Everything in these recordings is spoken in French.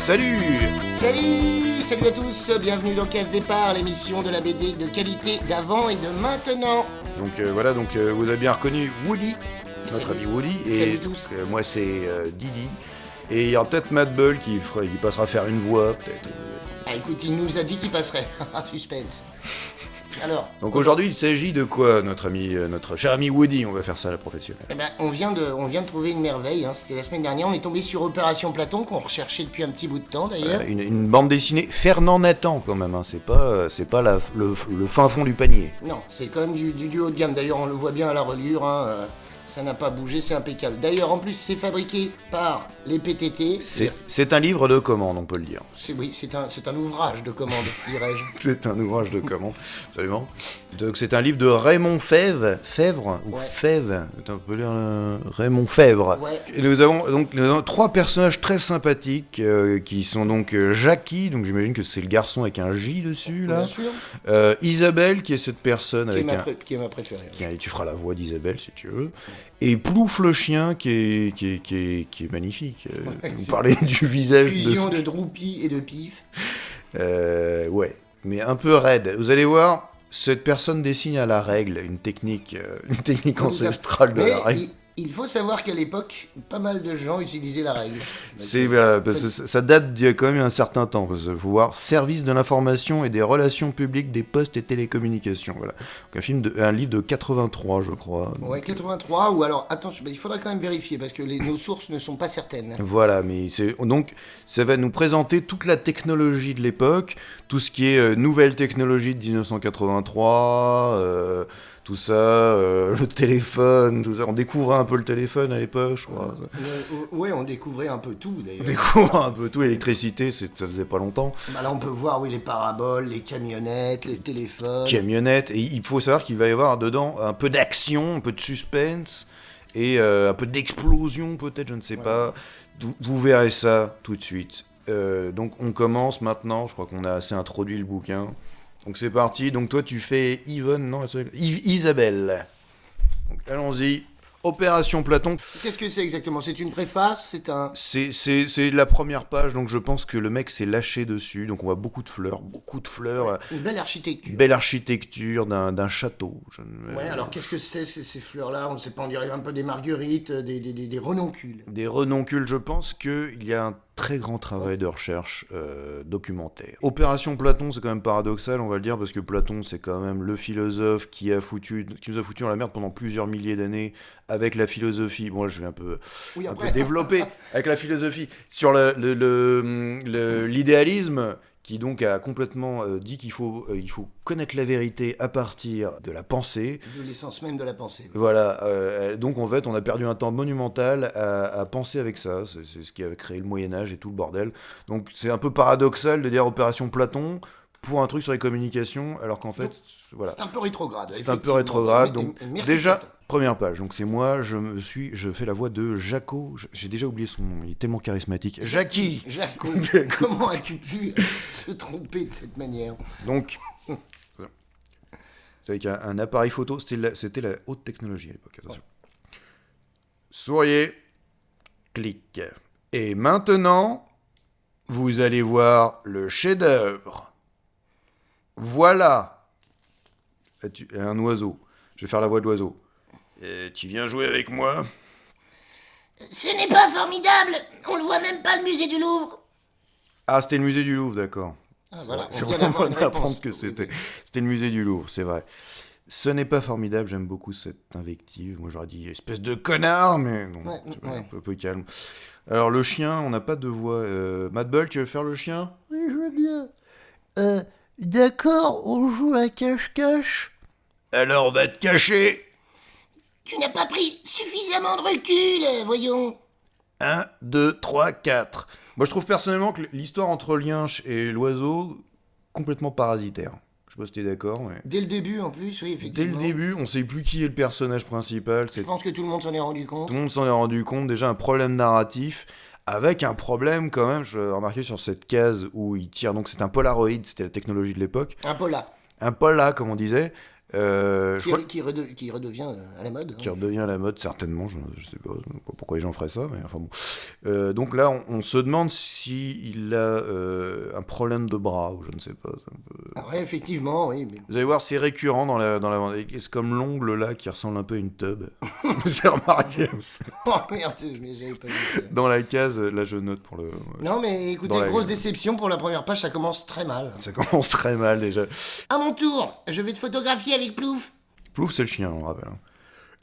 Salut. Salut à tous, bienvenue dans Case Départ, l'émission de la BD de qualité d'avant et de maintenant. Donc vous avez bien reconnu Woody, notre ami Woody. Et salut tous. Moi c'est Didi. Et il y aura peut-être Matt Bull qui passera faire une voix, peut-être. Ah écoute, il nous a dit qu'il passerait. Suspense. Alors. Donc aujourd'hui il s'agit de quoi, notre cher ami Woody? On va faire ça à la professionnelle. Eh ben, on vient de trouver une merveille, hein. C'était la semaine dernière, on est tombé sur Opération Platon, qu'on recherchait depuis un petit bout de temps d'ailleurs. Une bande dessinée Fernand Nathan quand même, hein. C'est pas le fin fond du panier. Non, c'est quand même du haut de gamme, d'ailleurs on le voit bien à la reliure, hein. Ça n'a pas bougé, c'est impeccable. D'ailleurs, en plus, c'est fabriqué par les PTT. C'est un livre de commande, on peut le dire. Oui, c'est un ouvrage de commande, dirais-je. C'est un ouvrage de commande, absolument. Donc c'est un livre de Raymond Fèvre, Ouais. Fèvre, on peut lire Raymond Fèvre. Ouais. Et nous avons trois personnages très sympathiques qui sont donc Jackie, donc j'imagine que c'est le garçon avec un J dessus là. Bien sûr. Isabelle qui est cette personne Qui est ma préférée. Et tu feras la voix d'Isabelle si tu veux. Et Plouf le chien qui est magnifique. Vous parlez du visage fusion de Droupi et de Pif. Ouais, mais un peu raide. Vous allez voir, cette personne dessine à la règle une technique ancestrale de la règle. Il faut savoir qu'à l'époque, pas mal de gens utilisaient la règle. Parce que ça date d'il y a quand même un certain temps. Parce qu'il faut voir Service de l'information et des relations publiques des postes et télécommunications. Voilà. Donc un livre de 83, je crois. Ouais, 83, ou alors, attention, il faudra quand même vérifier, parce que nos sources ne sont pas certaines. Voilà, mais donc ça va nous présenter toute la technologie de l'époque, tout ce qui est nouvelle technologie de 1983, tout ça, le téléphone, tout ça. On découvrait un peu le téléphone à l'époque, je crois. Ouais, on découvrait un peu tout, d'ailleurs. On découvrait un peu tout, l'électricité, ça faisait pas longtemps. Bah là, on peut voir, oui, les paraboles, les camionnettes, les téléphones. Et il faut savoir qu'il va y avoir dedans un peu d'action, un peu de suspense, et un peu d'explosion, peut-être, je ne sais pas. Vous verrez ça tout de suite. Donc on commence maintenant, je crois qu'on a assez introduit le bouquin. Donc c'est parti, donc toi tu fais Isabelle. Donc allons-y, Opération Platon. Qu'est-ce que c'est exactement? C'est une préface? C'est la première page, donc je pense que le mec s'est lâché dessus, donc on voit beaucoup de fleurs. Ouais, une belle architecture. Belle architecture d'un château. Ouais, alors qu'est-ce que c'est ces fleurs-là? On ne sait pas, on dirait un peu des marguerites, des renoncules. Des renoncules, je pense qu'il y a un très grand travail de recherche documentaire. Opération Platon, c'est quand même paradoxal, on va le dire, parce que Platon, c'est quand même le philosophe qui nous a foutu dans la merde pendant plusieurs milliers d'années avec la philosophie. Bon, là, je vais un peu développer avec la philosophie sur l'idéalisme, qui donc a complètement dit qu'il faut connaître la vérité à partir de la pensée. De l'essence même de la pensée. Voilà, donc en fait on a perdu un temps monumental à penser avec ça, c'est ce qui a créé le Moyen-Âge et tout le bordel. Donc c'est un peu paradoxal de dire Opération Platon pour un truc sur les communications, alors qu'en fait, donc, voilà. C'est un peu rétrograde. C'est un peu rétrograde, donc merci déjà... Première page, donc c'est moi, je fais la voix de Jaco, j'ai déjà oublié son nom, il est tellement charismatique. Jackie. Comment as-tu pu te tromper de cette manière? Donc, c'est avec un appareil photo, c'était la haute technologie à l'époque, attention. Souriez, clic. Et maintenant, vous allez voir le chef-d'œuvre. Voilà. Un oiseau, je vais faire la voix de l'oiseau. Tu viens jouer avec moi? Ce n'est pas formidable. On ne voit même pas le musée du Louvre. Ah, c'était le musée du Louvre, d'accord. Ah, voilà, c'est vraiment bon d'apprendre que c'était le musée du Louvre, c'est vrai. Ce n'est pas formidable, j'aime beaucoup cette invective. Moi j'aurais dit espèce de connard, mais non, un peu calme. Alors le chien, on n'a pas de voix. Matt Bull, tu veux faire le chien? Oui, je veux bien. D'accord, on joue à cache-cache. Alors va te cacher. Tu n'as pas pris suffisamment de recul, voyons. 1, 2, 3, 4. Moi je trouve personnellement que l'histoire entre Lienche et l'oiseau, complètement parasitaire. Je sais pas si t'es d'accord, mais... Dès le début, en plus, oui, effectivement. Dès le début, on sait plus qui est le personnage principal. Je pense que tout le monde s'en est rendu compte. Tout le monde s'en est rendu compte. Déjà, un problème narratif, avec un problème, quand même, je remarquais sur cette case où il tire... Donc, c'est un Polaroid, c'était la technologie de l'époque. Un Pola. Un Pola, comme on disait. Je crois Qui redevient à la mode. qui redevient à la mode, certainement. Je sais pas pourquoi les gens feraient ça, mais enfin bon. Donc là, on se demande s'il a un problème de bras, ou je ne sais pas. Ah ouais, effectivement, oui. Mais... Vous allez voir, c'est récurrent dans la c'est comme l'ongle là qui ressemble un peu à une tub. Vous avez remarqué Oh merde, mais j'avais pas vu ça. dans la case, là je note pour le. Non, mais écoutez, Dans la- grosse déception pour la première page, ça commence très mal. Ça commence très mal déjà. À mon tour, je vais te photographier avec Plouf. Plouf, c'est le chien, on rappelle.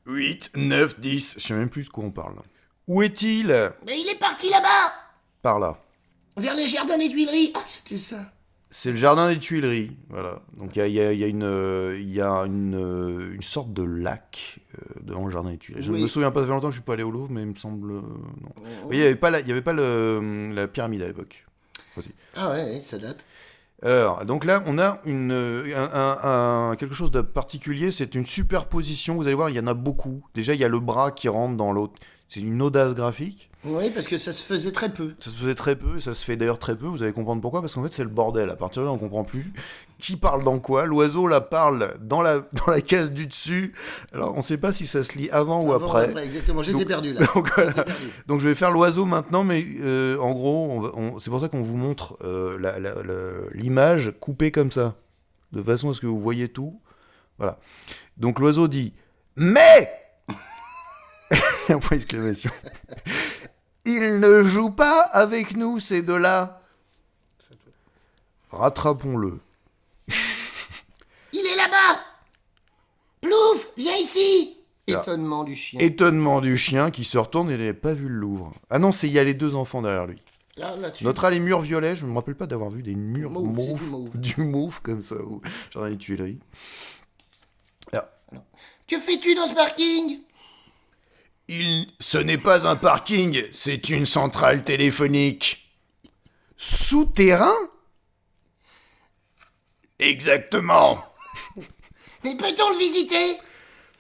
8, 9, 10, je sais même plus de quoi on parle. Où est-il? Mais il est parti là-bas, Par là. vers les jardins des Tuileries. Ah, c'était ça. C'est le jardin des Tuileries, voilà. Donc il y a une sorte de lac devant le jardin des Tuileries. Je ne Oui. me souviens pas, ça fait longtemps que je suis pas allé au Louvre, mais il me semble non. Oh. Oui, il y avait pas la pyramide à l'époque. Aussi. Ah ouais, ça date. Alors, donc là, on a quelque chose de particulier, c'est une superposition. Vous allez voir, il y en a beaucoup. Déjà, il y a le bras qui rentre dans l'autre. C'est une audace graphique. Oui, parce que ça se faisait très peu. Ça se faisait très peu, et ça se fait d'ailleurs très peu, vous allez comprendre pourquoi, parce qu'en fait c'est le bordel, à partir de là on comprend plus qui parle dans quoi, l'oiseau là parle dans la case du dessus, alors on sait pas si ça se lit avant ou Avant, après. exactement, j'étais Donc- perdu là. Donc voilà, J'étais perdu. donc je vais faire l'oiseau maintenant, mais en gros, c'est pour ça qu'on vous montre l'image coupée comme ça, de façon à ce que vous voyez tout, voilà. Donc l'oiseau dit « Mais !» Un point d'exclamation. Il ne joue pas avec nous, ces deux-là. Rattrapons-le. Il est là-bas. Plouf, viens ici. Étonnement du chien. Étonnement du chien qui se retourne et il n'avait pas vu le Louvre. Ah non, il y a les deux enfants derrière lui. Là-dessus. Notera les murs violets, je ne me rappelle pas d'avoir vu des murs Mauve, c'est du mauves, mauve. du mauve comme ça, au jardin des Tuileries. Que fais-tu dans ce parking? Ce n'est pas un parking, c'est une centrale téléphonique. Souterrain? Exactement. Mais peut-on le visiter?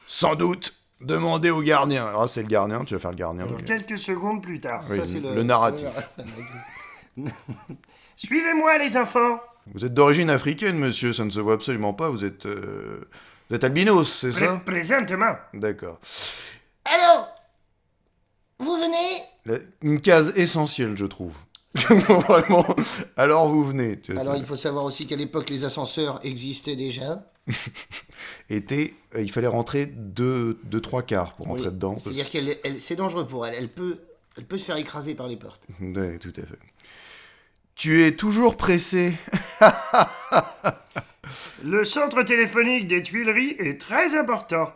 Sans doute. Demandez au gardien. Alors c'est le gardien, tu vas faire le gardien. Quelques secondes plus tard. Oui, Ça, c'est le narratif. Suivez-moi, les enfants. Vous êtes d'origine africaine, monsieur, ça ne se voit absolument pas. Vous êtes albinos, c'est ça? Présentement. D'accord. Alors, vous venez? Une case essentielle, je trouve. Vraiment. Alors vous venez. Alors il faut savoir aussi qu'à l'époque les ascenseurs existaient déjà. Il fallait rentrer 3 quarts pour rentrer Oui. dedans. C'est-à-dire c'est dangereux pour elle. Elle peut se faire écraser par les portes. Oui, tout à fait. Tu es toujours pressé. Le centre téléphonique des Tuileries est très important.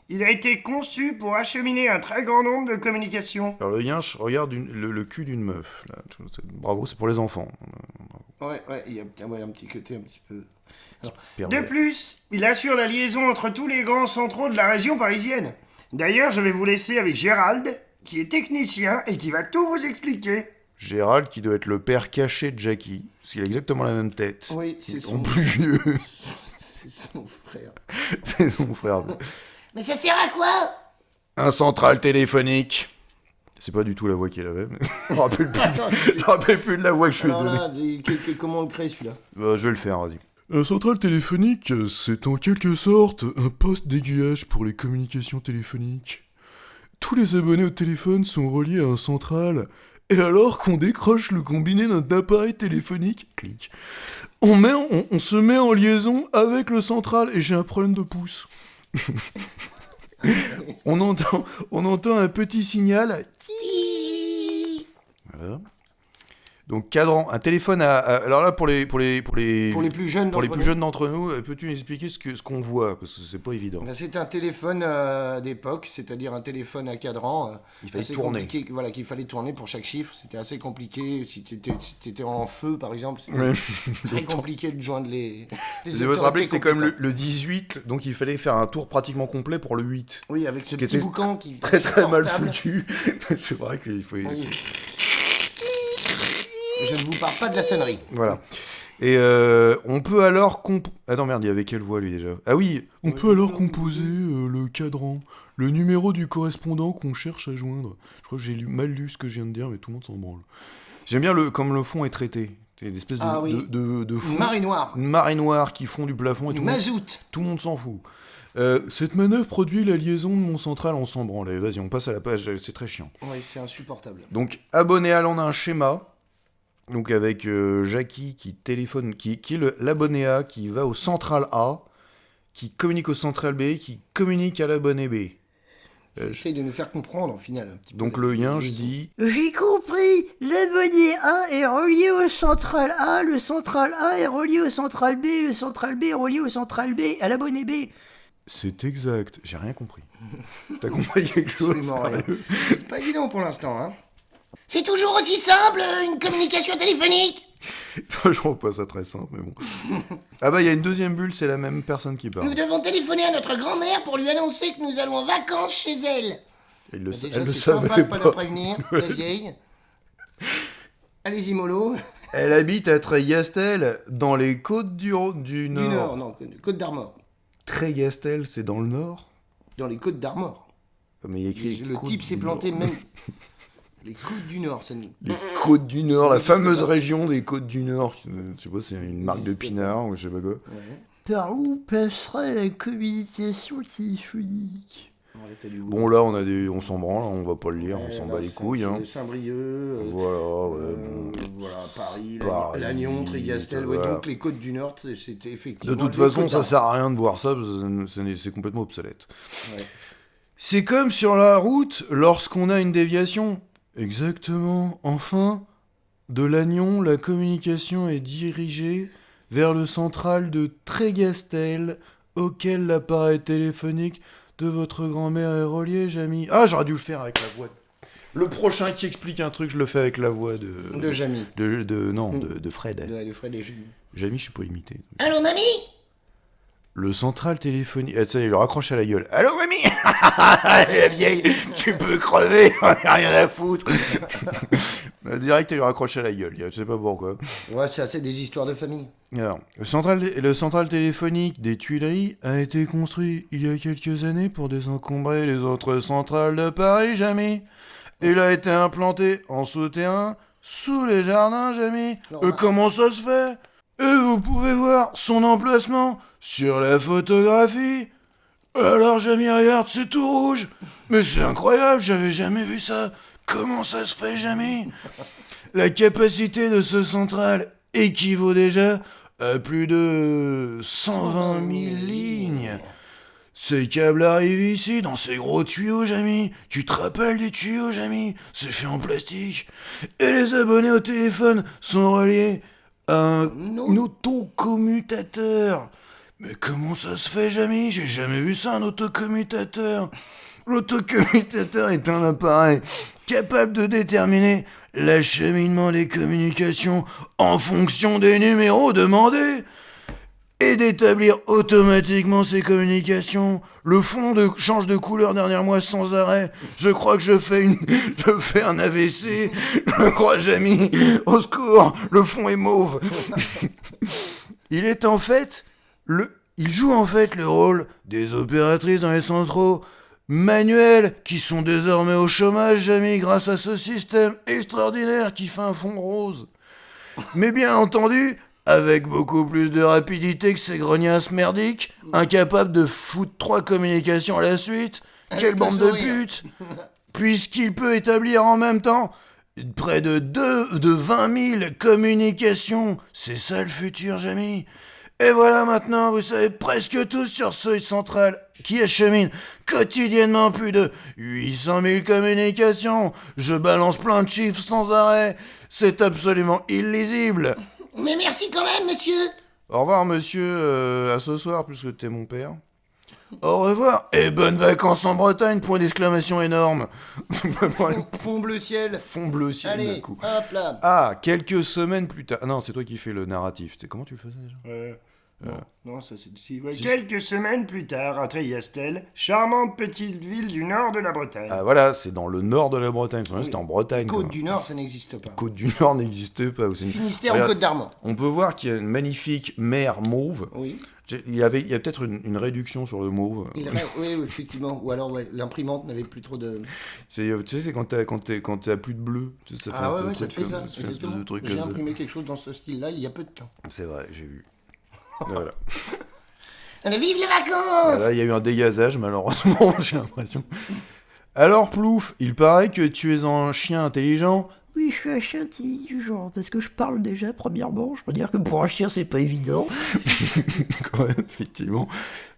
Il a été conçu pour acheminer un très grand nombre de communications. Alors le yinche regarde le cul d'une meuf. Là. Bravo, c'est pour les enfants. Ouais, il y a un petit côté un petit peu... De Pervers. plus, il assure la liaison entre tous les grands centraux de la région parisienne. D'ailleurs, je vais vous laisser avec Gérald, qui est technicien et qui va tout vous expliquer. Gérald, qui doit être le père caché de Jackie, parce qu'il a exactement la même tête. Oui, c'est En son... plus vieux. c'est son frère. C'est son frère. Mais ça sert à quoi? Un central téléphonique. C'est pas du tout la voix qu'il avait. Mais... je me rappelle plus. Je me rappelle plus de la voix que je lui ai Alors donnée. là, comment on le crée celui-là? Je vais le faire, vas-y. Un central téléphonique, c'est en quelque sorte un poste d'aiguillage pour les communications téléphoniques. Tous les abonnés au téléphone sont reliés à un central, et alors qu'on décroche le combiné d'un appareil téléphonique, clic, on se met en liaison avec le central, et j'ai un problème de pouce. on entend un petit signal. Voilà. Donc cadran, un téléphone alors là pour les Pour les plus jeunes pour les d'entre plus nous. jeunes d'entre nous, peux-tu nous expliquer ce qu'on voit, parce que c'est pas évident. Ben, c'est un téléphone d'époque, c'est-à-dire un téléphone à cadran. Il fallait assez tourner. compliqué, voilà, qu'il fallait tourner pour chaque chiffre. C'était assez compliqué. Si t'étais en feu, par exemple, c'était Ouais. très compliqué de joindre les Vous devez se rappeler que c'était quand même compétents. le 18, donc il fallait faire un tour pratiquement complet pour le 8. Oui, avec ce qui petit était boucan qui Très très mal portable. foutu. C'est vrai qu'il faut... Oui. Je ne vous parle pas de la sonnerie. Voilà. Et on peut alors... Ah non merde, il y avait quelle voix lui déjà? Ah oui, On peut alors composer le cadran, le numéro du correspondant qu'on cherche à joindre. Je crois que j'ai mal lu ce que je viens de dire, mais tout le monde s'en branle. j'aime bien comme le fond est traité. C'est une espèce de, Ah oui. de fou. Une marée noire. Une marée noire qui fond du plafond et Une mazout. tout le monde s'en fout. Cette manœuvre produit la liaison de mon central en s'en branle. Allez, vas-y, on passe à la page, c'est très chiant. Oui, c'est insupportable. Donc, abonnéal, on a un schéma. Donc, avec Jackie qui téléphone, qui est l'abonné A, qui va au central A, qui communique au central B, qui communique à l'abonné B. J'essaye de nous faire comprendre, en final, un petit peu. Donc, le lien, je dis. J'ai compris. L'abonné A est relié au central A, le central A est relié au central B, le central B est relié au central B, à l'abonné B. C'est exact, j'ai rien compris. T'as compris quelque chose? Absolument rien. sérieux? C'est pas évident pour l'instant, hein. C'est toujours aussi simple, une communication téléphonique. Je trouve pas ça très simple, mais bon. Ah bah, il y a une deuxième bulle, c'est la même personne qui parle. Nous devons téléphoner à notre grand-mère pour lui annoncer que nous allons en vacances chez elle. Elle le, Déjà, elle le c'est sympa savait de pas pas. la prévenir, la vieille. Allez-y, mollo. Elle habite à Trégastel, dans les côtes du Nord. Du Nord, non, Côte d'Armor. Trégastel, c'est dans le Nord? Dans les Côtes d'Armor. Ah, mais il y a écrit Le côtes type du s'est planté Nord. même... Les Côtes du Nord, ça nous... Les côtes du Nord, la Je sais fameuse pas. région des côtes du Nord. Je sais pas, c'est une marque de N'existe pinard ou je sais pas quoi. Ouais. Par où passerait la communication téléphonique? Ouais, t'as du goût. Bon, là, on s'en branle, on va pas le lire, on Ouais, s'en là, bat les c'est couilles. Hein. Saint-Brieuc, Voilà, ouais, bon. voilà, Paris, Paris, Lannion, Trégastel, ouais, voilà. donc les Côtes du Nord, c'était effectivement... De toute les façon, Côtes ça d'Armor. sert à rien de voir ça, parce que c'est complètement obsolète. Ouais. C'est comme sur la route lorsqu'on a une déviation. Exactement. Enfin, de Lannion, la communication est dirigée vers le central de Trégastel, auquel l'appareil téléphonique de votre grand-mère est relié, Jamy. Ah, j'aurais dû le faire avec la voix. Le prochain qui explique un truc, je le fais avec la voix de... De Jamy. de Fred. De Fred et Jamy. Jamy, je suis pas limité. Allô, mamie? Le central téléphonique... Ah, tu sais, il le raccroche à la gueule. Allô, mamie? La vieille, tu peux crever, on a rien à foutre. Direct, il lui raccroche à la gueule, je sais pas pourquoi. Ouais, c'est assez des histoires de famille. Alors, le central téléphonique des Tuileries a été construit il y a quelques années pour désencombrer les autres centrales de Paris, Jamy. Il a été implanté en souterrain, sous les jardins, Jamy. Comment ça se fait? Et vous pouvez voir son emplacement sur la photographie. Alors, Jamy, regarde, c'est tout rouge. Mais c'est incroyable, j'avais jamais vu ça. Comment ça se fait, Jamy? La capacité de ce central équivaut déjà à plus de 120 000 lignes. Ces câbles arrivent ici, dans ces gros tuyaux, Jamy. Tu te rappelles des tuyaux, Jamy? C'est fait en plastique. Et les abonnés au téléphone sont reliés à un autocommutateur. Mais comment ça se fait, Jamy? J'ai jamais vu ça, un autocommutateur. L'autocommutateur est un appareil capable de déterminer l'acheminement des communications en fonction des numéros demandés et d'établir automatiquement ces communications. Le fond change de couleur derrière moi sans arrêt. Je crois que je fais un AVC. Je crois, Jamy, au secours, le fond est mauve. Il joue en fait le rôle des opératrices dans les centraux manuels qui sont désormais au chômage, Jamy, grâce à ce système extraordinaire qui fait un fond rose. Mais bien entendu, avec beaucoup plus de rapidité que ces grognasses merdiques, incapables de foutre 3 communications à la suite. Quelle bande de putes! Puisqu'il peut établir en même temps près de 20 000 communications. C'est ça le futur, Jamy. Et voilà, maintenant, vous savez presque tous sur Seuil Central qui achemine quotidiennement plus de 800 000 communications. Je balance plein de chiffres sans arrêt. C'est absolument illisible. Mais merci quand même, monsieur. Au revoir, monsieur, à ce soir, puisque t'es mon père. Au revoir, et bonnes vacances en Bretagne, point d'exclamation énorme. Fond bleu ciel. Fond bleu ciel, d'un Allez, coup. hop là. Ah, quelques semaines plus tard... Ah non, c'est toi qui fais le narratif. Comment tu le faisais déjà? Non, ça c'est... Quelques semaines plus tard, à Triastel, charmante petite ville du nord de la Bretagne. Ah voilà, c'est dans le nord de la Bretagne. Oui. C'était en Bretagne. Côte quoi. du Nord, ça n'existe pas. Côte du Nord n'existait pas. C'est une- Finistère ou Regarde, Côte d'Armor. On peut voir qu'il y a une magnifique mer mauve. Oui. Il y a peut-être une réduction sur le mauve. Oui, effectivement. Ou alors, ouais, l'imprimante n'avait plus trop de... Tu sais, c'est quand t'as plus de bleu. Tu sais, ça fait Ah un ouais, peu ouais, ça de te fait ça. comme- Exactement. de truc J'ai comme ça. imprimé quelque chose dans ce style-là il y a peu de temps. C'est vrai, j'ai vu. Voilà. Allez, vive les Ah, vacances! là, il y a eu un dégazage, malheureusement, j'ai l'impression. Alors, Plouf, il paraît que tu es un chien intelligent. Oui, je suis un chien du genre, parce que je parle déjà, premièrement. Je peux dire que pour un chien, c'est pas évident. Quand même, effectivement.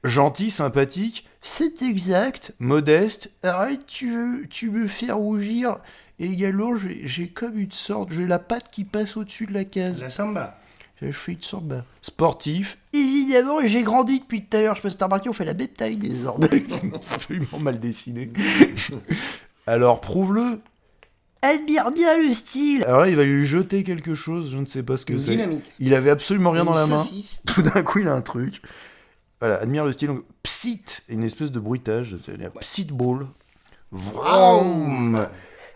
Gentil, sympathique, C'est exact. modeste. Arrête, tu me fais rougir. Et également, j'ai comme une sorte... J'ai la patte qui passe au-dessus de la case. La samba. Je fais une sorte... Sportif. Évidemment, et j'ai grandi depuis tout à l'heure. Je sais pas si t'as remarqué, on fait la même taille désormais. Absolument mal dessiné. Alors, prouve-le. Admire bien le style. Alors là, il va lui jeter quelque chose, je ne sais pas ce que Une c'est. dynamite. Il avait absolument rien Une dans la main. saucisse. Tout d'un coup, il a un truc. Voilà, admire le style. Donc, psit, une espèce de bruitage. C'est-à-dire psit ball. Vroom.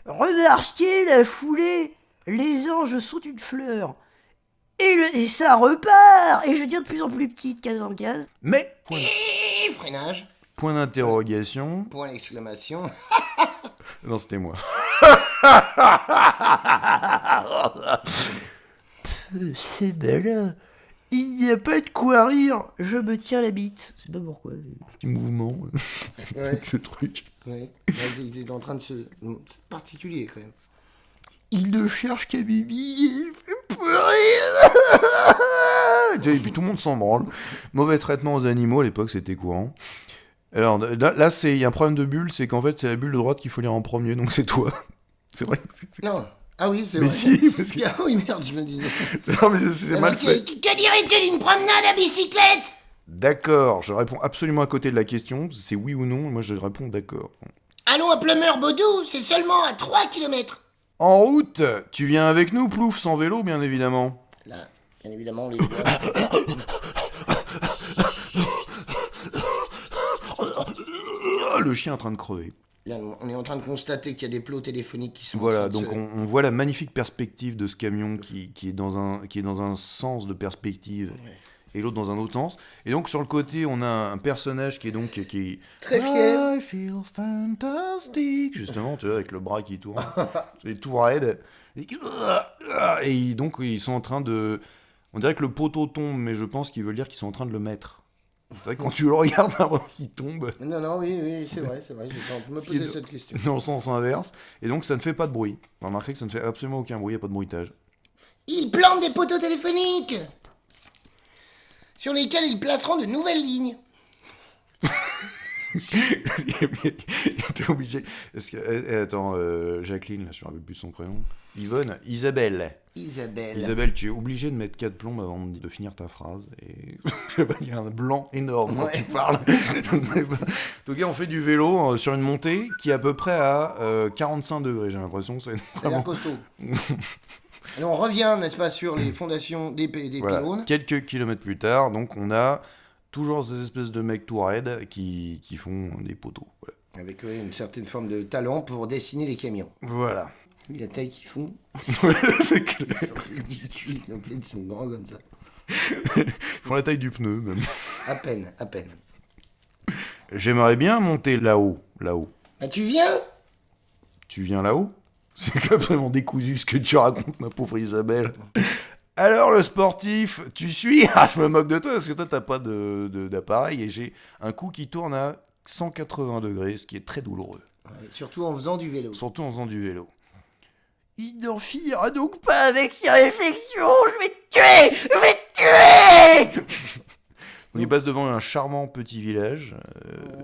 Remarquez la foulée. Les anges sont une fleur. Et ça repart. Et je deviens de plus en plus petite, case en case. Mais, Et freinage. point d'interrogation. Point d'exclamation. Non, c'était moi. C'est belle. Il n'y a pas de quoi rire. Je me tiens la bite. C'est pas pourquoi. Petit mouvement. Ouais. Avec ce truc. Ouais. Il est en train de se... C'est particulier, quand même. Il ne cherche qu'à m'humilier. Il fait pleurer. Et puis tout le monde s'en branle. Mauvais traitement aux animaux, à l'époque, c'était courant. Alors là, il y a un problème de bulle, c'est qu'en fait, c'est la bulle de droite qu'il faut lire en premier, donc c'est toi. C'est vrai. Non. Ah oui, c'est Mais vrai. si, parce que... Ah oui, merde, je me disais. Non, mais c'est mal fait. Que dirais-tu d'une promenade à bicyclette? D'accord, je réponds absolument à côté de la question. C'est oui ou non, moi je réponds d'accord. Allons à Plumeur-Baudou, c'est seulement à 3 km. En route, tu viens avec nous, Plouf, sans vélo, bien évidemment. Là, bien évidemment, les... Ah, le chien est en train de crever. Là, on est en train de constater qu'il y a des plots téléphoniques qui sont... en Voilà, train de donc se- on voit la magnifique perspective de ce camion qui est dans un sens de perspective et l'autre dans un autre sens. Et donc sur le côté, on a un personnage qui est Très fier. I feel fantastic. Justement, tu vois, avec le bras qui tourne. C'est tout raide. Et donc ils sont en train de... On dirait que le poteau tombe, mais je pense qu'ils veulent dire qu'ils sont en train de le mettre. C'est vrai que quand tu le regardes avant qu'il tombe, Non, oui, c'est vrai, j'étais en train de me qui est poser de- cette question. dans le sens inverse. Et donc ça ne fait pas de bruit. Remarquez que ça ne fait absolument aucun bruit, il n'y a pas de bruitage. Ils plantent des poteaux téléphoniques sur lesquels ils placeront de nouvelles lignes. T'es obligé. Parce que, attends, Jacqueline, là, je me rappelle plus de son prénom. Yvonne, Isabelle. Isabelle, tu es obligé de mettre 4 plombes avant de finir ta phrase. Et je sais pas, il y a un blanc énorme quand tu parles. Je ne sais pas. En tout cas, on fait du vélo sur une montée qui est à peu près à 45 degrés, j'ai l'impression. C'est Ça a l'air vraiment... costaud. Et on revient, n'est-ce pas, sur les fondations des Voilà. pylônes. Quelques kilomètres plus tard, donc on a toujours ces espèces de mecs tout raides qui font des poteaux. Voilà. Avec une certaine forme de talent pour dessiner les camions. Voilà. Vu la taille qu'ils font, C'est clair. ils sont ridicules. En fait, ils sont grands comme ça. Ils font la taille du pneu, même. À peine, à peine. J'aimerais bien monter là-haut. Là-haut. Bah tu viens? Tu viens là-haut? C'est absolument décousu ce que tu racontes, ma pauvre Isabelle. Alors, le sportif, tu suis? Ah, je me moque de toi, parce que toi, t'as pas d'appareil, et j'ai un coup qui tourne à 180 degrés, ce qui est très douloureux. Ouais, surtout en faisant du vélo. Surtout en faisant du vélo. Il n'en finira donc pas avec ses réflexions. Je vais te tuer. Je vais te tuer. On y passe devant un charmant petit village,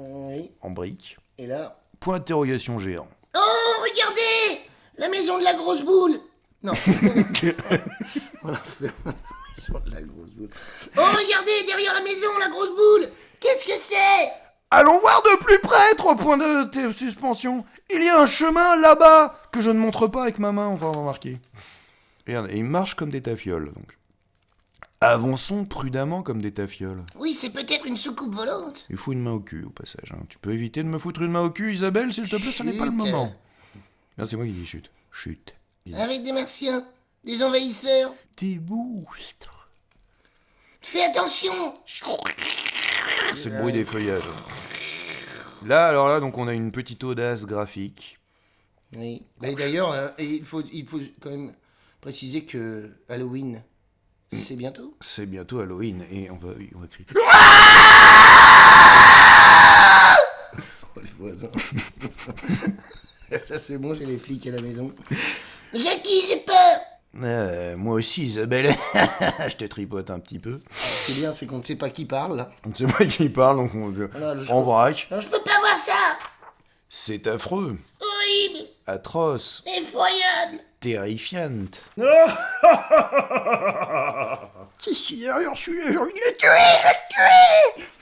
Oui. en briques. Et là... Point d'interrogation géant. Oh, regardez! La maison de la grosse boule! Non. Voilà, sur la grosse boule. Oh, regardez, derrière la maison, la grosse boule! Qu'est-ce que c'est? Allons voir de plus près, 3 points de suspension. Il y a un chemin là-bas que je ne montre pas avec ma main, on va remarquer. Regarde, et il marche comme des tafioles, donc. Avançons prudemment comme des tafioles. Oui, c'est peut-être une soucoupe volante. Il faut une main au cul, au passage. Hein. Tu peux éviter de me foutre une main au cul, Isabelle, s'il te plaît, ce n'est pas le Chut. moment. Non, c'est moi qui dis chute. Chute. Avec des martiens, des envahisseurs. Des monstres. Fais attention. C'est le bruit des feuillages. Là, alors là, donc on a une petite audace graphique. Oui. Et d'ailleurs, il faut quand même préciser que Halloween, c'est bientôt. C'est bientôt Halloween et on va crier. Oh, les voisins. Là, c'est bon, j'ai les flics à la maison. Jackie, j'ai peur. Moi aussi, Isabelle. Je te tripote un petit peu. Ce qui est bien, c'est qu'on ne sait pas qui parle, là. On ne sait pas qui parle, donc Voilà, on vrac. Non, je peux pas voir ça. C'est affreux, Horrible. atroce, Effroyable. terrifiant. Si, alors celui-là, j'ai envie de le tuer.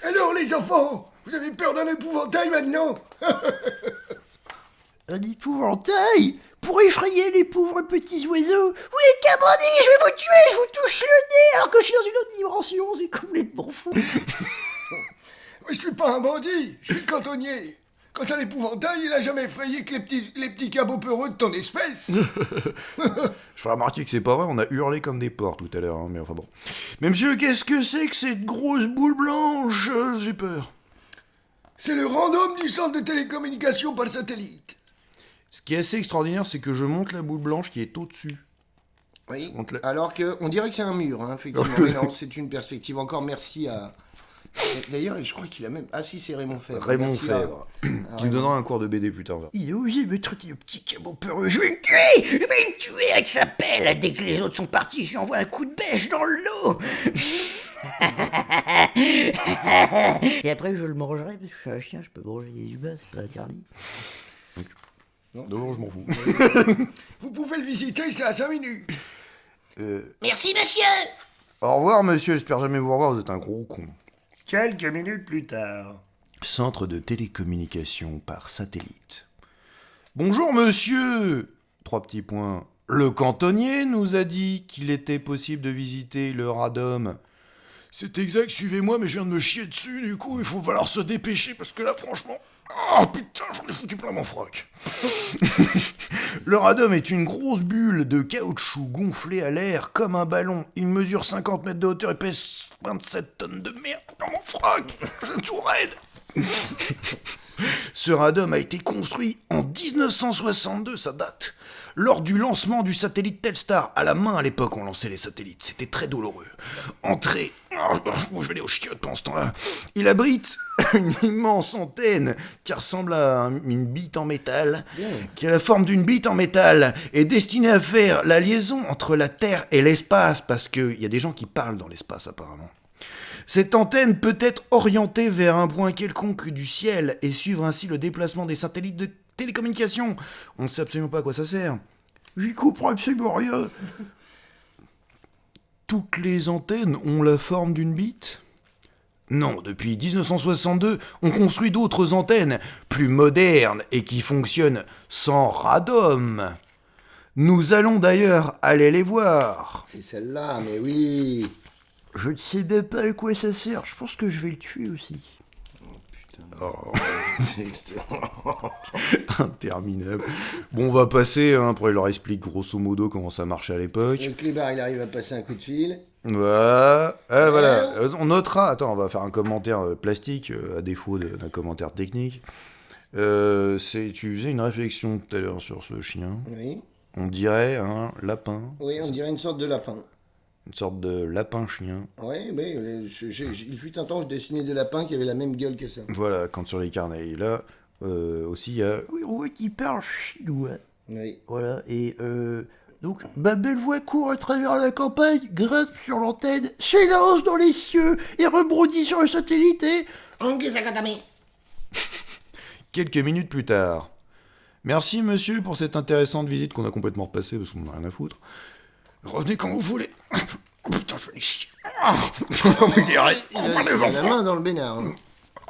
Alors les enfants, vous avez peur d'un épouvantail maintenant? Un épouvantail pour effrayer les pauvres petits oiseaux. Oui, Cabroni, je vais vous tuer, je vous touche le nez alors que je suis dans une autre dimension, c'est complètement fou. Mais je suis pas un bandit, je suis le cantonnier. Quant à l'épouvantail, il a jamais effrayé que les petits cabots peureux de ton espèce. Je ferai remarquer que c'est pas vrai, on a hurlé comme des porcs tout à l'heure, hein, mais enfin bon. Mais monsieur, qu'est-ce que c'est que cette grosse boule blanche? J'ai peur. C'est le random du centre de télécommunication par satellite. Ce qui est assez extraordinaire, c'est que je monte la boule blanche qui est au-dessus. Oui, On te l'a- alors qu'on dirait que c'est un mur, hein, effectivement. Mais non, c'est une perspective. Encore merci à... D'ailleurs, je crois qu'il a même... Ah si, c'est Raymond Fèvre. Raymond Merci Fèvre, à qui me Raymond. donnera un cours de BD plus tard. Il a osé me traiter de petit cabot peureux, je vais le tuer. Je vais le tuer avec sa pelle. Dès que les autres sont partis, je lui envoie un coup de bêche dans le lot. Et après, je le mangerai parce que je suis un chien, je peux manger des humains, c'est pas interdit. Non, je m'en fous. Vous pouvez le visiter, c'est à 5 minutes. Merci, monsieur. Au revoir, monsieur, j'espère jamais vous revoir, vous êtes un gros con. Quelques minutes plus tard. Centre de télécommunication par satellite. Bonjour, monsieur. 3 petits points. Le cantonnier nous a dit qu'il était possible de visiter le Radom. C'est exact, suivez-moi, mais je viens de me chier dessus, du coup, il faut falloir se dépêcher, parce que là, franchement... Oh putain, j'en ai foutu plein mon froc. Le Radom est une grosse bulle de caoutchouc gonflée à l'air comme un ballon. Il mesure 50 mètres de hauteur et pèse 27 tonnes de merde dans mon froc. J'ai tout raide. Ce Radom a été construit en 1962, ça date. Lors du lancement du satellite Telstar, à la main à l'époque on lançait les satellites, c'était très douloureux. Entrée, je vais aller au chiottes pendant ce temps-là. Il abrite une immense antenne qui ressemble à une bite en métal, qui a la forme d'une bite en métal, et destinée à faire la liaison entre la Terre et l'espace, parce qu'il y a des gens qui parlent dans l'espace apparemment. Cette antenne peut être orientée vers un point quelconque du ciel et suivre ainsi le déplacement des satellites de télécommunication. On ne sait absolument pas à quoi ça sert. J'y comprends absolument rien. Toutes les antennes ont la forme d'une bite ? Non, depuis 1962, on construit d'autres antennes, plus modernes et qui fonctionnent sans radom. Nous allons d'ailleurs aller les voir. C'est celle-là, mais oui. Je ne sais même pas à quoi ça sert, je pense que je vais le tuer aussi. C'est extra- Interminable. Bon, on va passer, hein, après il leur explique grosso modo comment ça marchait à l'époque. Le clébard, il arrive à passer un coup de fil. Voilà. Voilà. On notera. Attends, on va faire un commentaire plastique, à défaut d'un commentaire technique. Tu faisais une réflexion tout à l'heure sur ce chien. Oui. On dirait un lapin. Oui, on dirait une sorte de lapin. Une sorte de lapin-chien. Oui, mais il fut un temps où je dessinais des lapins qui avaient la même gueule que ça. Voilà, quand sur les carnets. Et là, aussi, il y a... Oui, on voit qu'il parle chinois. Oui. Voilà, et donc, ma belle voix court à travers la campagne, grimpe sur l'antenne, s'élance dans les cieux et rebondit sur le satellite et... Angue Sakatame. Quelques minutes plus tard. Merci, monsieur, pour cette intéressante visite qu'on a complètement repassée parce qu'on n'en a rien à foutre. Revenez quand vous voulez. Oh putain, je vais les chier. Il arrête. Enfin, les Il a la enfants. main dans le bénard. Hein.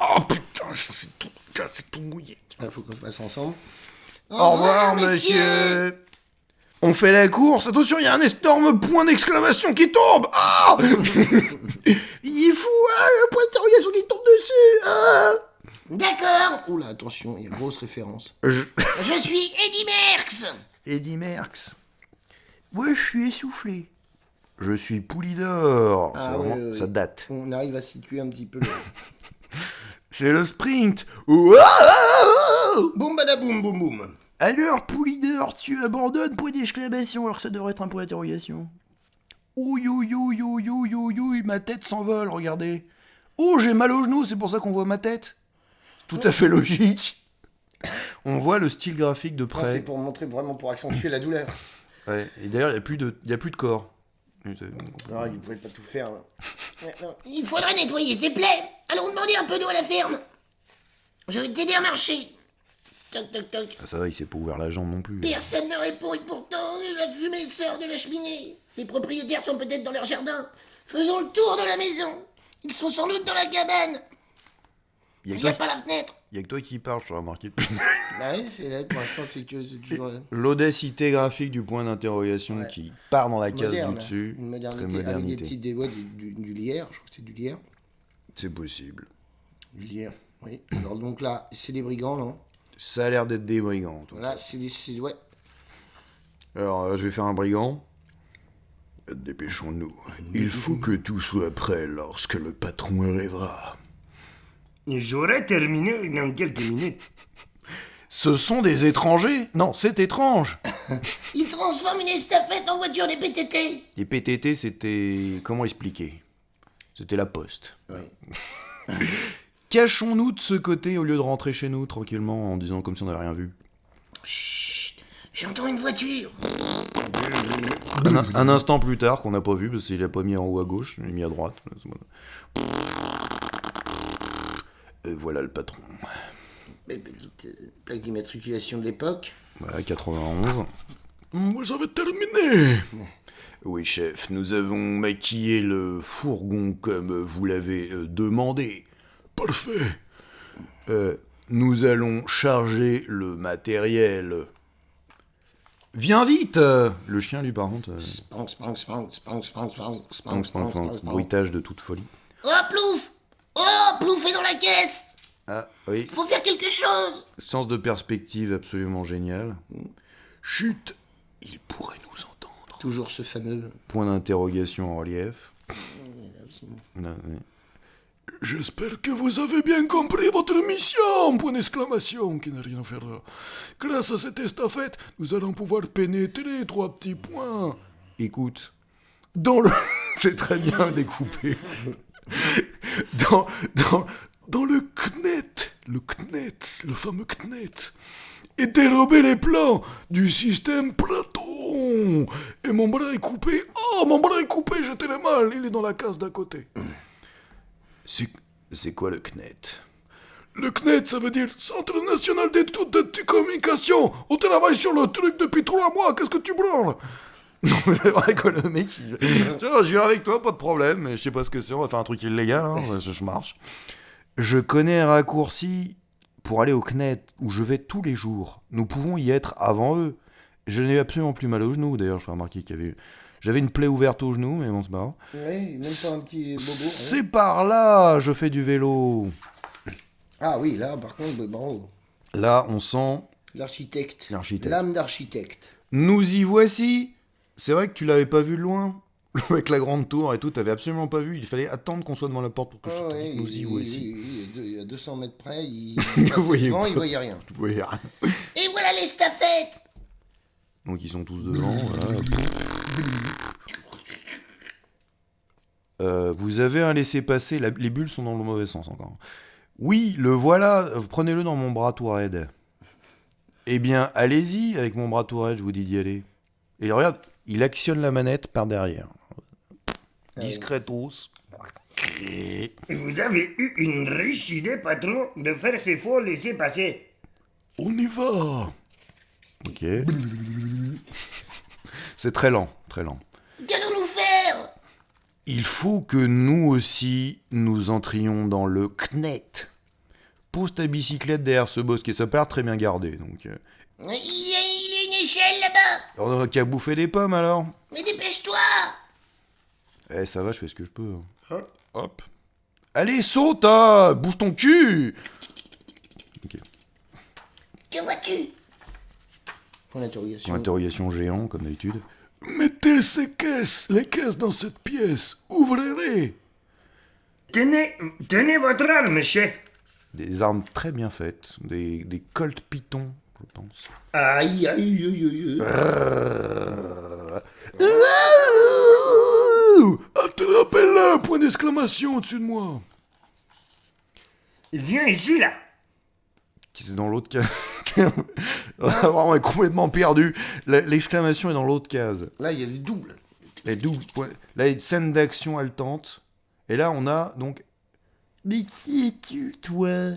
Oh putain, ça, c'est tout mouillé. Il faut qu'on se fasse ensemble. Au revoir, monsieur. On fait la course, attention, il y a un énorme point d'exclamation qui tombe. Ah Il est fou, hein, le point d'interrogation qui tombe dessus. Ah. D'accord. Oula, attention, il y a grosse référence. Je suis Eddie Merckx. Eddie Merckx. Moi, je suis essoufflé. Je suis Poulidor. Ah, C'est ouais, vraiment- ouais, Ça ouais. date. On arrive à situer un petit peu le... C'est le sprint. Ouah Boum badaboum boum boum. Alors, Poulidor, tu abandonnes, point d'exclamation, alors que ça devrait être un point d'interrogation. Ouïe, ouïe, ouïe, ouïe, ouïe, ouïe, ouïe, ma tête s'envole, regardez. Oh, j'ai mal au genou, c'est pour ça qu'on voit ma tête. Tout à fait logique. On voit le style graphique de Non, c'est près. pour montrer vraiment, pour accentuer la douleur. Ouais. Et d'ailleurs, il n'y a plus de corps. Non, il pouvait pas tout faire. Là. Ouais, non, il faudrait nettoyer ses plaies. Allons demander un peu d'eau à la ferme. Je vais t'aider à marcher. Toc, toc, toc. Ah, ça va, il s'est pas ouvert la jambe non plus. Personne ne répond et pourtant la fumée sort de la cheminée. Les propriétaires sont peut-être dans leur jardin. Faisons le tour de la maison. Ils sont sans doute dans la cabane. Il y Il a n'y a que pas la fenêtre. toi qui parles, je t'ai remarqué depuis. Bah oui, c'est là, pour l'instant, c'est toujours là. L'audacité graphique du point d'interrogation Ouais. qui part dans la case Moderne, du dessus. une Très modernité, avec des modernité. petits débois du lierre, je crois que c'est du lierre. C'est possible. Du lierre, oui. Alors donc là, c'est des brigands, non? Ça a l'air d'être des brigands. toi. Là, c'est des... Ouais. Alors, je vais faire un brigand. Dépêchons-nous. Il faut que tout soit prêt lorsque le patron arrivera. J'aurais terminé dans quelques minutes. Ce sont des étrangers? Non, c'est étrange. Ils transforment une estafette en voiture des PTT. Les PTT, c'était... Comment expliquer? C'était la poste. Ouais. Cachons-nous de ce côté au lieu de rentrer chez nous tranquillement en disant comme si on n'avait rien vu. J'entends une voiture. Un instant plus tard, qu'on n'a pas vu, parce qu'il a pas mis en haut à gauche, il a mis à droite. Voilà le patron. Belle petite plaque d'immatriculation de l'époque. Voilà, 91. Vous avez terminé. Oui, chef, nous avons maquillé le fourgon comme vous l'avez demandé. Parfait. Nous allons charger le matériel. Viens vite Le chien, lui, par contre... Spank, spank, spank, spank, spank, spank, Spank, spank, spank, bruitage de toute folie. Oh, Plouf. Oh, Plouf est dans la caisse. Ah, oui, Faut faire quelque chose. sens de perspective absolument génial. Chut, il pourrait nous entendre. Toujours ce fameux... Point d'interrogation en relief. Non, oui. J'espère que vous avez bien compris votre mission, point d'exclamation, qui n'a rien à faire là. Grâce à cette estafette, nous allons pouvoir pénétrer 3 petits points. Écoute, dans le... C'est très bien découpé. dans Dans le CNET, le fameux CNET, et dérober les plans du système Platon. Et mon bras est coupé. Oh, mon bras est coupé, j'ai tellement mal, il est dans la case d'à côté. C'est quoi le CNET? Le CNET, ça veut dire Centre National d'Études de Télécommunications. On travaille sur le truc depuis 3 mois, qu'est-ce que tu branles? Non, c'est vrai que le mec, je viens avec toi, pas de problème, mais je sais pas ce que c'est, on va faire un truc illégal, hein, je marche. Je connais un raccourci pour aller au CNET, où je vais tous les jours. Nous pouvons y être avant eux. Je n'ai absolument plus mal au genou, d'ailleurs, je fais remarquer qu'il y avait... J'avais une plaie ouverte au genou, mais bon, c'est pas grave. Oui, même pas un petit bobo. hein. C'est par là, je fais du vélo. Ah oui, là, par contre, bravo. Là, on sent... L'architecte. L'architecte. L'âme d'architecte. Nous y voici. C'est vrai que tu l'avais pas vu de loin. Avec la grande tour et tout, t'avais absolument pas vu. Il fallait attendre qu'on soit devant la porte pour que je te dise nous y voici. Oui, à 200 mètres près, il Ne passait voyait devant, pas. il voyait rien. Tu voyais rien. Et voilà l'estafette. Donc ils sont tous devant. Voilà. Vous avez un laissez-passer. Les bulles sont dans le mauvais sens encore. Oui, le voilà. Prenez-le dans mon bras Touareg. Eh bien, allez-y avec mon bras Touareg, je vous dis d'y aller. Et regarde, il actionne la manette par derrière. Discretos. Vous avez eu une riche idée, patron, de faire ces faux laissez-passer. On y va. Ok. C'est très lent, très lent. Qu'allons-nous faire? Il faut que nous aussi, nous entrions dans le CNET. Pose ta bicyclette derrière ce bosquet, ça peut l'air très bien gardé, donc... Il y a une Michel, là-bas. On a qu'à bouffer des pommes alors. Mais dépêche-toi. Eh, ça va, je fais ce que je peux. Hop. Allez, saute, hein. Bouge ton cul. Ok. Que vois-tu? Point d'interrogation. Point d'interrogation géant, comme d'habitude. Mettez ces caisses, les caisses dans cette pièce. Ouvrez-les. Tenez votre arme, chef. Des armes très bien faites. Des Colt Python, je pense. Aïe, aïe, aïe, aïe. Attrapez-le, point d'exclamation au-dessus de moi. Viens ici, là. Qui c'est dans l'autre case. Vraiment, on est complètement perdu. L'exclamation est dans l'autre case. Là, il y a des doubles. Les doubles points. Là, il y a une scène d'action haletante. Et là, on a donc. Mais qui es-tu, toi?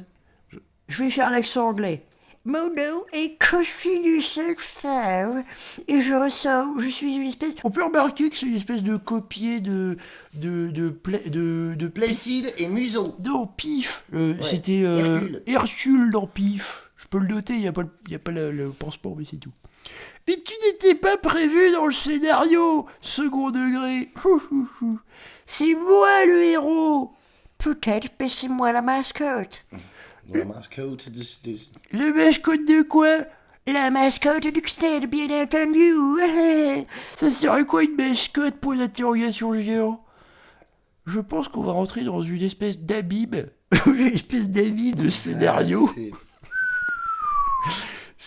Je vais faire l'accent anglais. Mon nom est Coffee du Sulfur et je suis une espèce. On peut remarquer que c'est une espèce de copier de Placide et Museau. Non, Pif. C'était Hercule. Hercule dans Pif. Je peux le noter, il n'y a pas le pansement, mais c'est tout. Mais tu n'étais pas prévu dans le scénario, second degré. C'est moi le héros. Peut-être, mais c'est moi la mascotte. La mascotte La mascotte de quoi? La mascotte du CNED, bien entendu. Ça serait quoi une mascotte, point d'interrogation géant? Je pense qu'on va rentrer dans une espèce d'abîme. Une espèce d'abîme de scénario.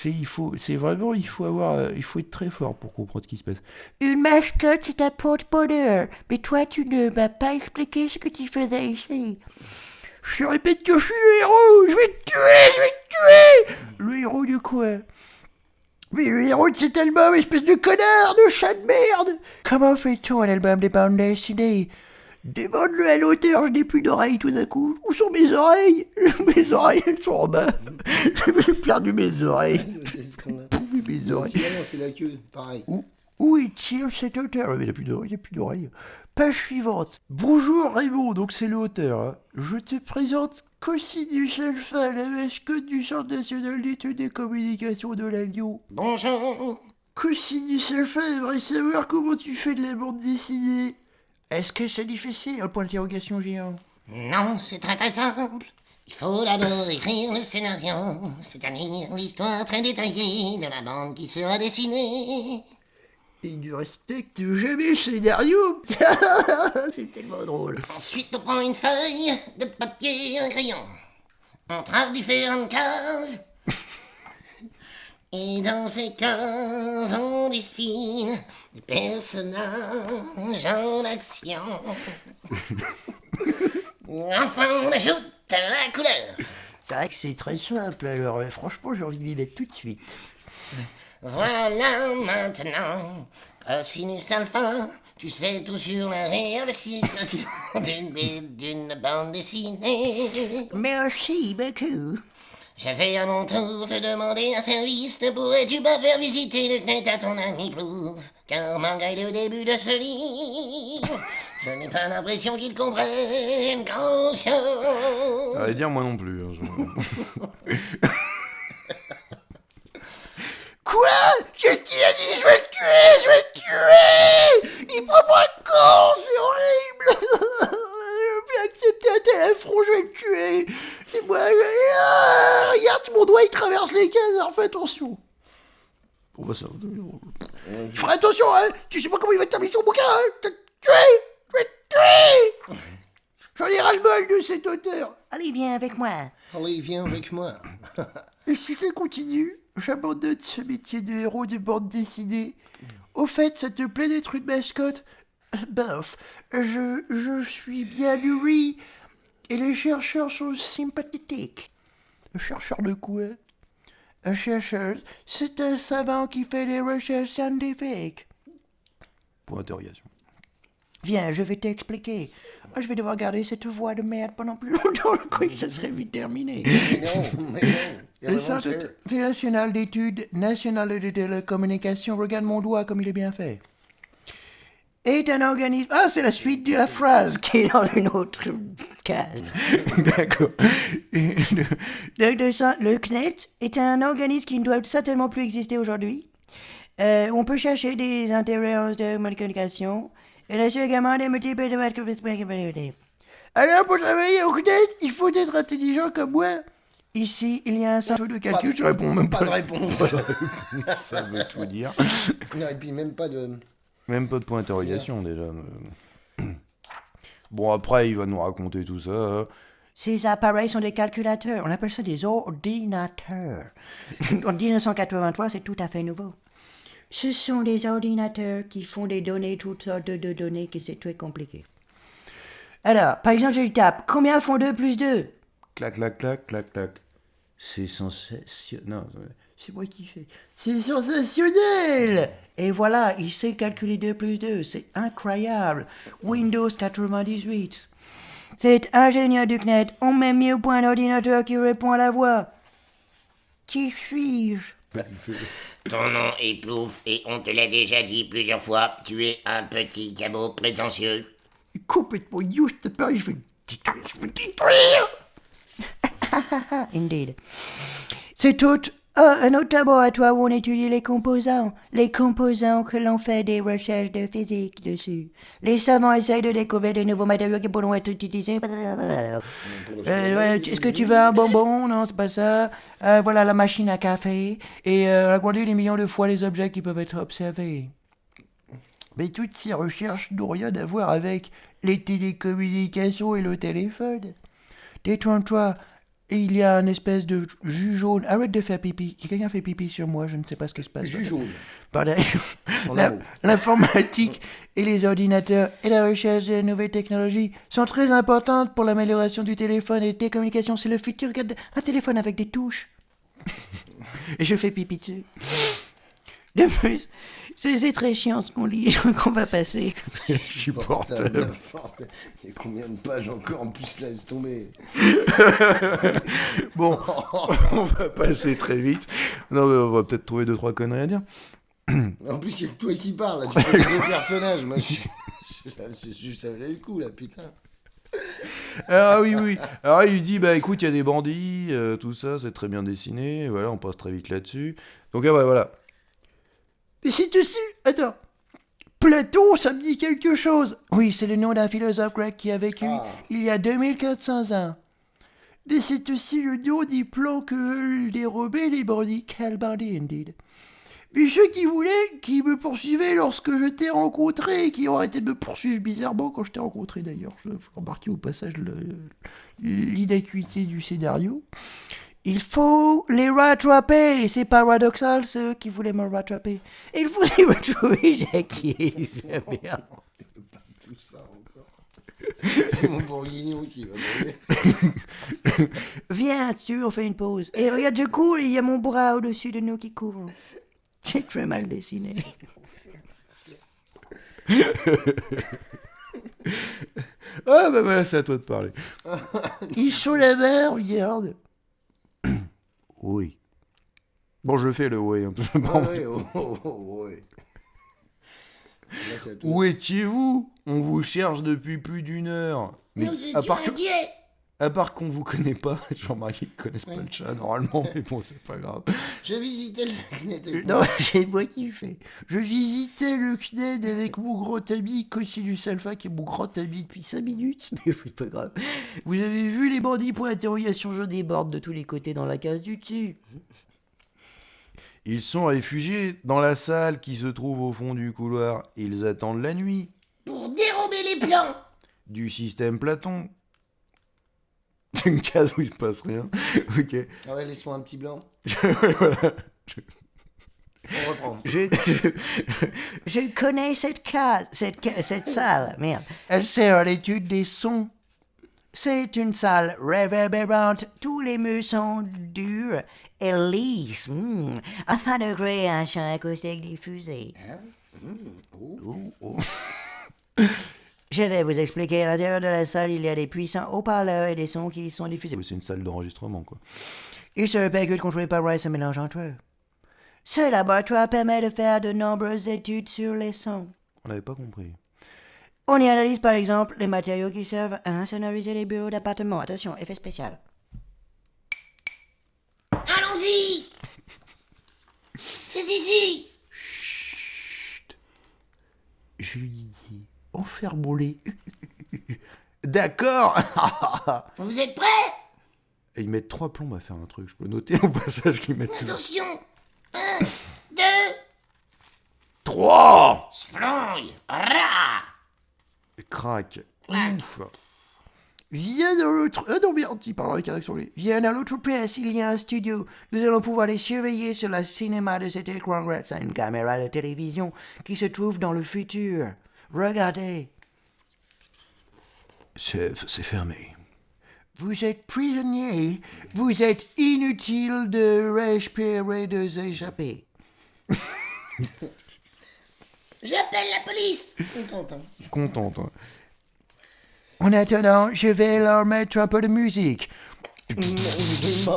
Il faut être très fort pour comprendre ce qui se passe. Une mascotte, c'est un porte-bonheur. Mais toi, tu ne m'as pas expliqué ce que tu faisais ici. Je répète que je suis le héros. Je vais te tuer. Le héros de quoi? Mais le héros de cet album, espèce de connard, de chat de merde. Comment fait-on un album de bande dessinée? Demande-le à l'auteur, je n'ai plus d'oreilles tout d'un coup. Où sont mes oreilles? Mes oreilles, elles sont en bas. J'ai perdu mes oreilles. Mes oreilles. Non, c'est la queue, pareil. Où est-il cet auteur? Mais il n'y a plus d'oreilles. Page suivante. Bonjour Raymond, donc c'est l'auteur. Hein. Je te présente Cossy du Sulfur, la mascotte du Centre national d'études des communications de la Lyon. Bonjour. Cossy du Sulfur aimerait savoir comment tu fais de la bande dessinée. Est-ce que c'est difficile? Point d'interrogation géant. Non, c'est très très simple. Il faut d'abord écrire le scénario, c'est-à-dire l'histoire très détaillée de la bande qui sera dessinée. Et ne respecte jamais le scénario. C'est tellement drôle. Ensuite, on prend une feuille de papier et un crayon. On trace différentes cases. Et dans ces cases, on dessine des personnages en action. Enfin, on ajoute la couleur. C'est vrai que c'est très simple, alors franchement j'ai envie de m'y mettre tout de suite. Voilà maintenant, Cosinus Alpha, tu sais tout sur la réalisation d'une bande dessinée. Merci beaucoup. Je vais à mon tour te demander un service, ne pourrais-tu pas faire visiter le CNED à ton ami Plouf? Car malgré le début de ce livre, je n'ai pas l'impression qu'il comprenne grand-chose. Allez dire moi non plus. Hein, Quoi? Qu'est-ce qu'il a dit? Je vais le tuer. Il prend pour un con, c'est horrible. Je peux accepter un tel affront, je vais le tuer. C'est moi. Regarde, mon doigt il traverse les cases, alors fais attention. On va ça. Je ferai attention, hein. Tu sais pas comment il va terminer son bouquin, hein. Je vais te tuer. J'en ai ras-le-bol de cet auteur. Allez, viens avec moi. Allez, viens avec moi. Et si ça continue, j'abandonne ce métier de héros de bande dessinée. Au fait, ça te plaît d'être une mascotte? Bof, je suis bien nourri. Et les chercheurs sont sympathiques. Un chercheur de quoi? Un chercheur, c'est un savant qui fait des recherches scientifiques. Point d'interrogation. Viens, je vais t'expliquer. Je vais devoir garder cette voix de merde pendant plus longtemps. Je croyais que ça serait vite terminé. Mais non. Le Centre national d'études nationales de télécommunications, regarde mon doigt comme il est bien fait. Est un organisme... Ah, c'est la suite de la phrase qui est dans une autre case. D'accord. Le CNED est un organisme qui ne doit certainement plus exister aujourd'hui. On peut chercher des intérêts de communication. Et là, c'est également des multiples de matérialité. Alors, pour travailler au CNET, il faut être intelligent comme moi. Ici, il y a un centre de calcul. Je réponds même Pas de réponse. Ça veut tout dire. Non, et puis même pas de... Même pas de point d'interrogation déjà. Bon, après, il va nous raconter tout ça. Ces appareils sont des calculateurs. On appelle ça des ordinateurs. En 1983, c'est tout à fait nouveau. Ce sont des ordinateurs qui font des données, toutes sortes de données, que c'est très compliqué. Alors, par exemple, je lui tape. Combien font 2 plus 2 ? Clac, clac, clac, clac, clac. C'est sensationnel. Non, c'est moi qui fais. C'est sensationnel. Et voilà, il sait calculer 2 plus 2. C'est incroyable. Windows 98. Cet ingénieur du CNET, on m'a mis au point un ordinateur qui répond à la voix. Qui suis-je ? Ton nom est Plouf et on te l'a déjà dit plusieurs fois, tu es un petit cabot prétentieux. Complètement idiot, cet appareil, je vais le détruire. Indeed. C'est tout un autre laboratoire où on étudie les composants que l'on fait des recherches de physique dessus. Les savants essayent de découvrir de nouveaux matériaux qui pourront être utilisés. Est-ce que tu veux un bonbon? Non, c'est pas ça. Voilà la machine à café. Et agrandit des millions de fois les objets qui peuvent être observés. Mais toutes ces recherches n'ont rien à voir avec les télécommunications et le téléphone. Détrompe-toi. Il y a une espèce de jus jaune. Arrête de faire pipi. Quelqu'un fait pipi sur moi, je ne sais pas ce qui se passe. Jus jaune. Pardon. L'informatique et les ordinateurs et la recherche de nouvelles technologies sont très importantes pour l'amélioration du téléphone et des communications. C'est le futur. Regarde, un téléphone avec des touches. Et je fais pipi dessus. De plus, c'est très chiant ce qu'on lit, qu'on va passer. C'est insupportable. Il y a combien de pages encore? En plus, laisse tomber. Bon, on va passer très vite. Non, mais on va peut-être trouver 2-3 conneries à dire. En plus, il y a que toi qui parles, là. Tu fais le personnage. Moi, ça valait le coup, là, putain. Ah oui. Alors il lui dit, bah écoute, il y a des bandits, tout ça, c'est très bien dessiné. Voilà, on passe très vite là-dessus. Donc ah bah voilà. Mais c'est aussi... Attends. Platon, ça me dit quelque chose. Oui, c'est le nom d'un philosophe grec qui a vécu il y a 2400 ans. Mais c'est aussi le nom du plan que veulent dérober les bandits. Quel bandit, indeed. Mais ceux qui me poursuivaient lorsque je t'ai rencontré, qui ont arrêté de me poursuivre bizarrement quand je t'ai rencontré d'ailleurs. Je faut remarquer au passage l'inacuité du scénario. Il faut les rattraper, c'est pas paradoxal, ceux qui voulaient me rattraper. Il faut les retrouver, Jackie, c'est bien. Tout ça encore. C'est mon bourguignon qui va mourir. Viens, on fait une pause. Et regarde, je cours, il y a mon bras au-dessus de nous qui court. C'est très mal dessiné. Ah bah voilà, c'est à toi de parler. Ils sont là-bas, regarde. Oui. Bon, je fais le oui. Hein. Ouais. Là, c'est à toi. Où étiez-vous? On vous cherche depuis plus d'1 heure. Mais Nous à part, étions inquiets. à part qu'on vous connaît pas, Jean-Marie, ils connaissent pas le chat normalement, mais bon, c'est pas grave. Je visitais le CNET. Non, c'est moi qui fais. Je visitais le CNED avec mon grand ami Cosinus Alpha, qui est mon grand ami depuis 5 minutes, mais c'est pas grave. Vous avez vu les bandits pour interrogation, je déborde de tous les côtés dans la case du dessus. Ils sont réfugiés dans la salle qui se trouve au fond du couloir. Ils attendent la nuit. Pour dérober les plans. Du système Platon. C'est une case où il se passe rien. Ok. Ah ouais, laisse-moi un petit blanc. Voilà. On reprend. Je connais cette case, cette salle, merde. Elle sert à l'étude des sons. C'est une salle réverbérante, tous les murs sont durs et lisses, afin de créer un champ acoustique diffusé. Je vais vous expliquer. À l'intérieur de la salle, il y a des puissants haut-parleurs et des sons qui y sont diffusés. C'est une salle d'enregistrement, quoi. Ils se répercutent contrôlés par Rice et se mélangent entre eux. Ce laboratoire permet de faire de nombreuses études sur les sons. On n'avait pas compris. On y analyse par exemple les matériaux qui servent à insonoriser les bureaux d'appartement. Attention, effet spécial. Allons-y. C'est ici. Je lui dis, enferme-les. D'accord. Vous êtes prêts? Et ils mettent 3 plombs à faire un truc. Je peux noter au passage qu'ils mettent tout. Attention. 1, 2, 3 splong, ra. Crac. Clac. Ouf. Viens dans l'autre... non, merde, il parle avec un sur lui. Viens dans l'autre pièce, il y a un studio. Nous allons pouvoir les surveiller sur le cinéma de cet écran grâce à une caméra de télévision qui se trouve dans le futur. Regardez. Chef, c'est fermé. Vous êtes prisonnier. Vous êtes inutile de respirer des échappées. J'appelle la police. Contente, hein. Contente. Hein. En attendant, je vais leur mettre un peu de musique.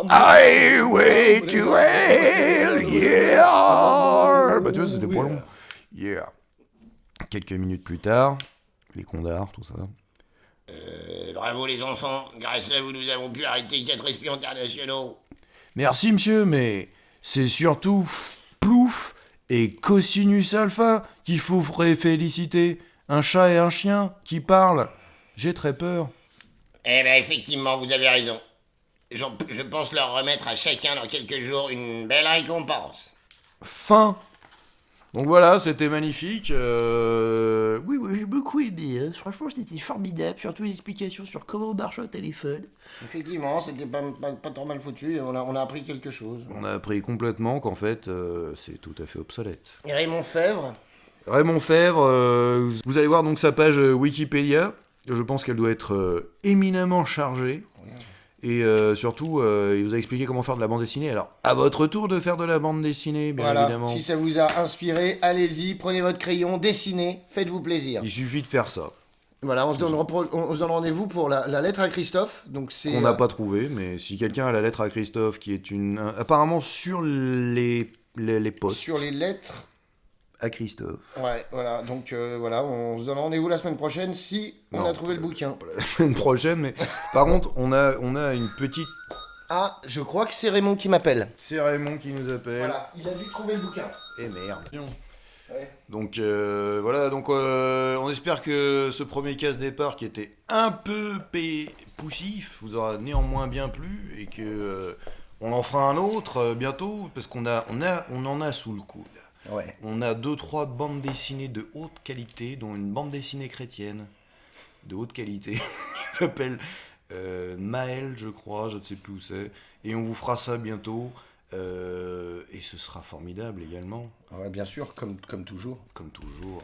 Highway to hell, yeah. Bah tu vois, c'était pas long. Yeah. Quelques minutes plus tard, les condards, tout ça. Bravo les enfants, grâce à vous nous avons pu arrêter 4 espions internationaux. Merci monsieur, mais c'est surtout Plouf et Cosinus Alpha qu'il faut féliciter. Un chat et un chien qui parlent. J'ai très peur. Eh ben effectivement, vous avez raison. Je pense leur remettre à chacun dans quelques jours une belle récompense. Fin. Donc voilà, c'était magnifique. Oui, j'ai beaucoup aimé. Hein. Franchement, c'était formidable. Surtout les explications sur comment marche un téléphone. Effectivement, c'était pas trop mal foutu. On a appris quelque chose. On a appris complètement qu'en fait, c'est tout à fait obsolète. Et Raymond Fèvre, Raymond Fèvre, vous allez voir donc sa page Wikipédia. Je pense qu'elle doit être éminemment chargée. Et surtout, il vous a expliqué comment faire de la bande dessinée. Alors, à votre tour de faire de la bande dessinée, bien voilà. évidemment. Si ça vous a inspiré, allez-y, prenez votre crayon, dessinez, faites-vous plaisir. Il suffit de faire ça. Voilà, on se donne rendez-vous pour la lettre à Christophe. Donc c'est Qu'on n'a pas trouvé, mais si quelqu'un a la lettre à Christophe, qui est apparemment sur les posts sur les lettres. à Christophe. Ouais, voilà. Donc voilà, on se donne rendez-vous la semaine prochaine si on Non, a trouvé le bouquin. Pas la semaine prochaine, mais par contre, on a une petite... Ah, je crois que c'est Raymond qui m'appelle. C'est Raymond qui nous appelle. Voilà, il a dû trouver le bouquin. Et merde. Ouais. Donc voilà, donc on espère que ce premier casse-départ qui était un peu poussif vous aura néanmoins bien plu et que on en fera un autre bientôt parce qu'on en a sous le coude. Ouais. On a 2-3 bandes dessinées de haute qualité, dont une bande dessinée chrétienne de haute qualité qui s'appelle Maël, je crois, je ne sais plus où c'est, et on vous fera ça bientôt. Et ce sera formidable également. Ouais, bien sûr, comme toujours. Comme toujours.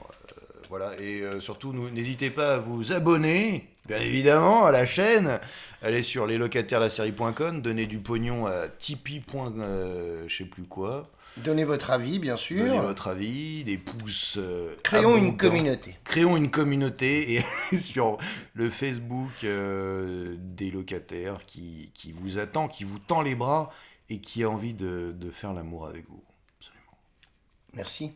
Voilà, et surtout, n'hésitez pas à vous abonner, bien évidemment, à la chaîne. Allez sur leslocataires-la-série.com, donnez du pognon à Tipeee. Je sais plus quoi. Donnez votre avis, bien sûr. Donnez votre avis, des pouces. Créons une abondants. communauté. Créons une communauté et allez sur le Facebook des locataires qui vous attend, qui vous tend les bras et qui a envie de faire l'amour avec vous. Absolument. Merci.